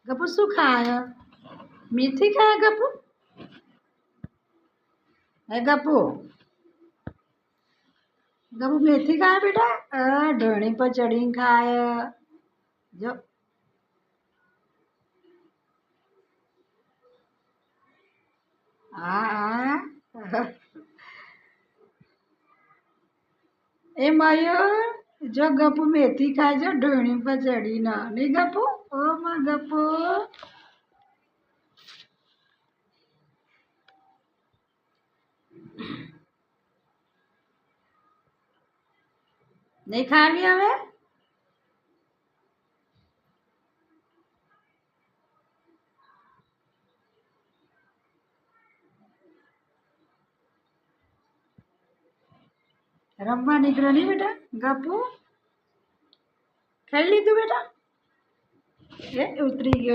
गप्पू शू खाया मेथी खाया गप्पू है गप्पू गप्पू मेथी खाया बेटा ढोणी पर चढ़ी खाया जो हाँ ए मयूर जो गप्पू मेथी खाए जो ढोणी पर चढ़ी ना नहीं गप्पू ओ माँ गप्पू नहीं खावी हमें रमवा निकलो नहीं बेटा गप्पू खाई ली तू बेटा ये उतरी गयो